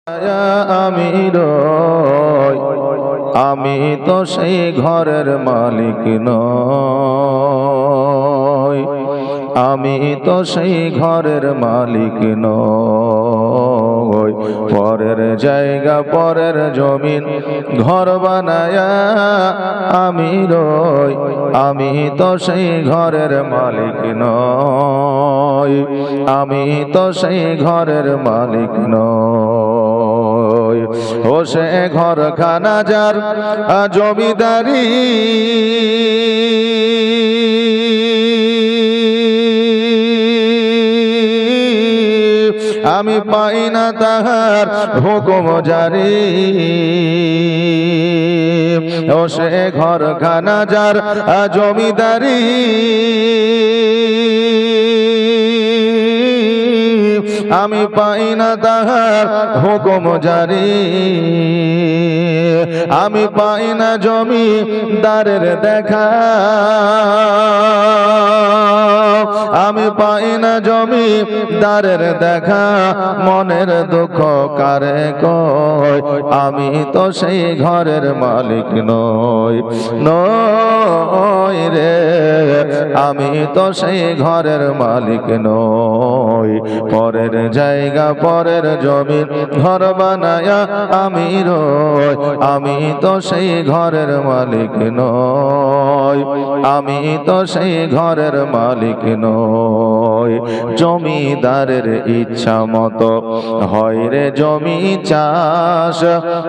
আমি রই, আমি তো সেই ঘরের মালিক নই, আমি তো সেই ঘরের মালিক নই। পরের জায়গা পরের জমিন ঘর বানায়া আমি রই, আমি তো সেই ঘরের মালিক নই, আমি তো সেই ঘরের মালিক নই। ও সে ঘরখানা যার জমিদারি, আমি পাই না তাহার হুকুম জারি। ও সে ঘরখানা যার জমিদারি, আমি পাই না তাহার হুকুম জারি। আমি পাই না জমিদারের দেখা, আমি পাই না জমিদারের দেখা। মনের দুঃখ কারে কয়, আমি তো সেই ঘরের মালিক নই, নই রে, আমি তো সেই ঘরের মালিক নই। পরের জায়গা পরের জমিন ঘর বানায়া আমি রই, আমি তো সেই ঘরের মালিক নই, আমি তো সেই ঘরের মালিক নই। জমিদারের ইচ্ছা মতো হয় রে জমি চাষ,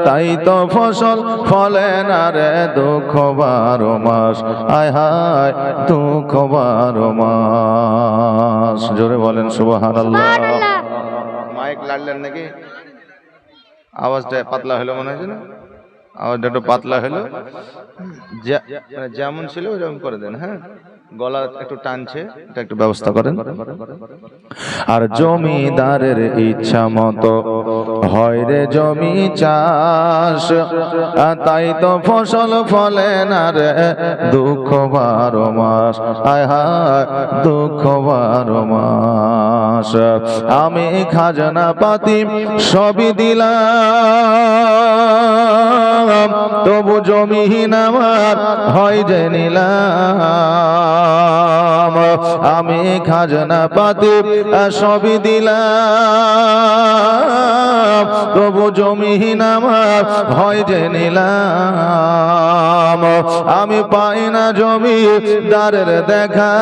তাই তো ফসল ফলে না রে দুঃখ 12 মাস। আয় হায় দুঃখ 12 মাস। জোরে বলেন সুবহানাল্লাহ। মাইক লাড়লেন নাকি? আওয়াজটা পাতলা হলো মনে হচ্ছে না? আওয়াজটা একটু পাতলা হলো, যেমন ছিল ওরকম করে দেন। হ্যাঁ, গলা একটু টানছে, এটা একটু ব্যবস্থা করেন। আর জমিদারের ইচ্ছা মতো হয় রে জমি চাষ, তাই তো ফসল ফলে না রে দুঃখ 12 মাস। আয় হায় দুঃখ 12 মাস। আমি খাজনা পাতি সবই দিলাম, তবু জমিহীন আমার হয় যে নিলাম। আমি খাজনা পাতি সবই দিলাম, তবু জমিহীন আমার হয় যে নিলাম। আমি পাই না জমিদারের দেখা,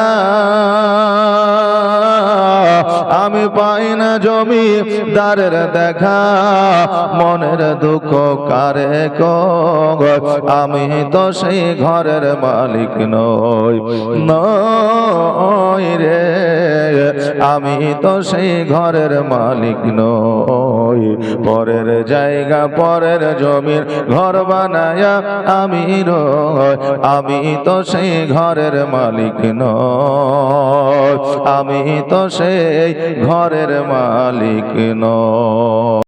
আমি পাই না জমিদারের দেখা। মনের দুঃখ কারে কয়, আমি তো সেই ঘরের মালিক নই, নই রে, আমি তো সেই ঘরের মালিক নই। পরের জায়গা পরের জমির ঘর বানায়া আমি রই, আমি তো সেই ঘরের মালিক নই, আমি তো সেই ঘরের মালিক নই।